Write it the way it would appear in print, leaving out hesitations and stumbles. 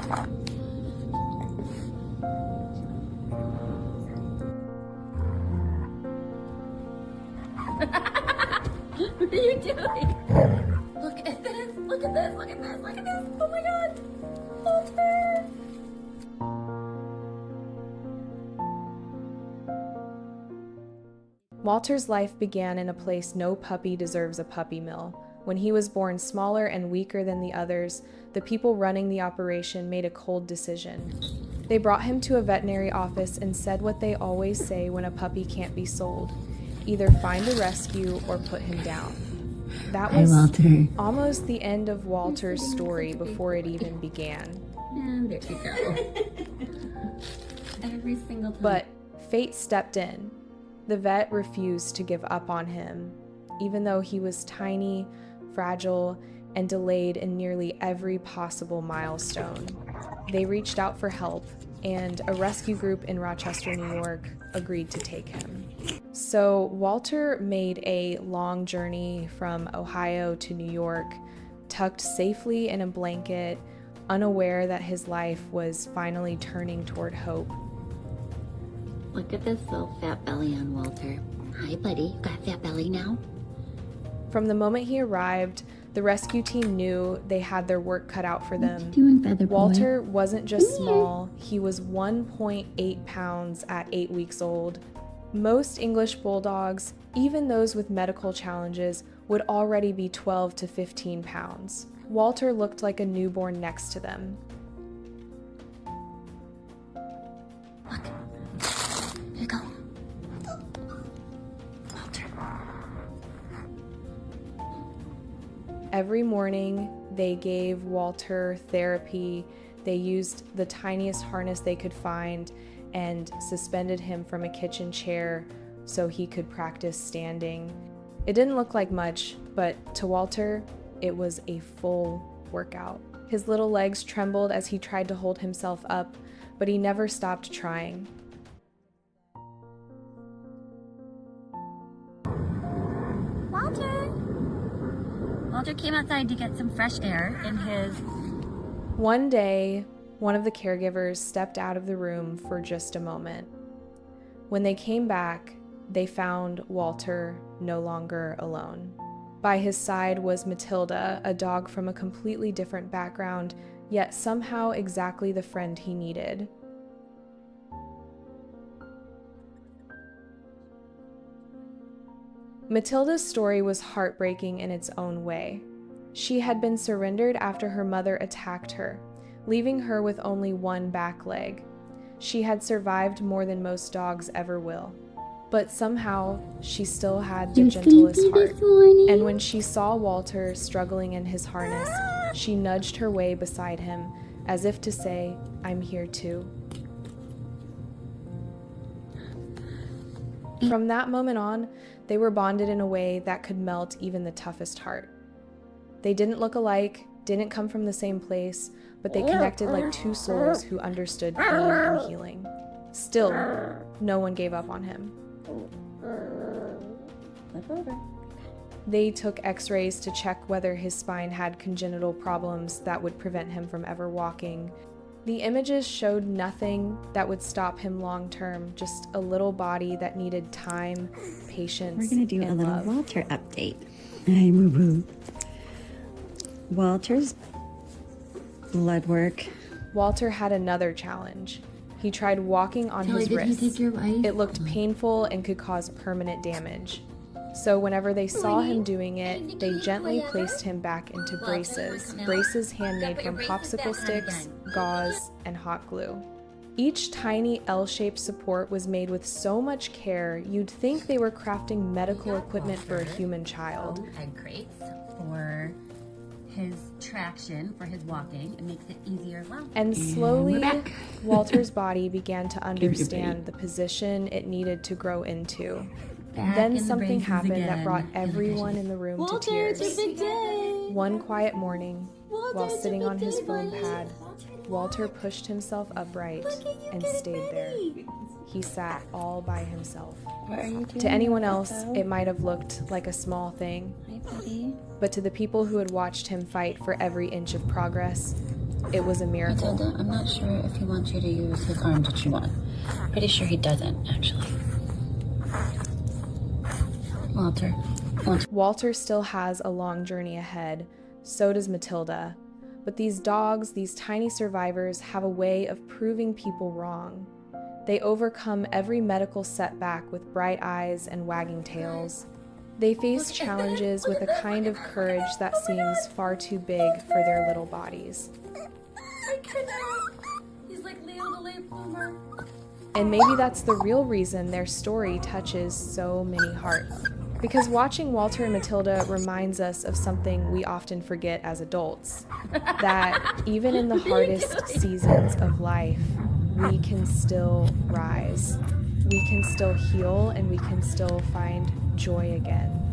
What are you doing? Look at this, look at this, look at this, look at this. Oh my god. Walter. Walter's life began in a place no puppy deserves a puppy mill. When he was born smaller and weaker than the others, the people running the operation made a cold decision. They brought him to a veterinary office and said what they always say when a puppy can't be sold: either find a rescue or put him down. That was almost the end of Walter's story before it even began. And there you go. Every single time. But fate stepped in. The vet refused to give up on him, even though he was tiny, fragile, and delayed in nearly every possible milestone. They reached out for help, and a rescue group in Rochester, New York, agreed to take him. So Walter made a long journey from Ohio to New York, tucked safely in a blanket, unaware that his life was finally turning toward hope. Look at this little fat belly on Walter. Hi, buddy. Got a fat belly now? From the moment he arrived, the rescue team knew they had their work cut out for them. What you doing, feather boy? Walter wasn't just small, he was 1.8 pounds at 8 weeks old. Most English bulldogs, even those with medical challenges, would already be 12 to 15 pounds. Walter looked like a newborn next to them. Look. Here you go. Walter. Every morning, they gave Walter therapy. They used the tiniest harness they could find and suspended him from a kitchen chair so he could practice standing. It didn't look like much, but to Walter, it was a full workout. His little legs trembled as he tried to hold himself up, but he never stopped trying. Walter came outside to get some fresh air in his... One day, one of the caregivers stepped out of the room for just a moment. When they came back, they found Walter no longer alone. By his side was Matilda, a dog from a completely different background, yet somehow exactly the friend he needed. Matilda's story was heartbreaking in its own way. She had been surrendered after her mother attacked her, leaving her with only one back leg. She had survived more than most dogs ever will. But somehow, she still had the gentlest heart. And when she saw Walter struggling in his harness, she nudged her way beside him, as if to say, "I'm here too." From that moment on, they were bonded in a way that could melt even the toughest heart. They didn't look alike, didn't come from the same place, but they connected like two souls who understood pain and healing. Still, no one gave up on him. They took x-rays to check whether his spine had congenital problems that would prevent him from ever walking. The images showed nothing that would stop him long term, just a little body that needed time, patience, We're going to do a little love. Walter update. Hi, Boo-Boo. Walter's blood work. Walter had another challenge. He tried walking on his wrist. It looked painful and could cause permanent damage. So whenever they saw him doing it, they gently placed him back into braces handmade from popsicle sticks, gauze, and hot glue. Each tiny L-shaped support was made with so much care, you'd think they were crafting medical equipment for a human child. Egg crates for his traction, for his walking. It makes it easier. Wow. And slowly, Walter's body began to understand the position it needed to grow into. Then something happened that brought everyone in the room to tears. It's a big day. One quiet morning, while sitting on his foam pad, Walter pushed himself upright and stayed there. He sat all by himself. To anyone else, it might have looked like a small thing, Hi, buddy. but to the people who had watched him fight for every inch of progress, it was a miracle. Matilda, I'm not sure if he wants you to use his arm to chew on. Pretty sure he doesn't, actually. Walter still has a long journey ahead, so does Matilda. But these dogs, these tiny survivors, have a way of proving people wrong. They overcome every medical setback with bright eyes and wagging tails. They face challenges with a kind of courage that seems far too big for their little bodies. I cannot. He's like Leo the late bloomer. And maybe that's the real reason their story touches so many hearts. Because watching Walter and Matilda reminds us of something we often forget as adults. That even in the hardest seasons of life, we can still rise. We can still heal and we can still find joy again.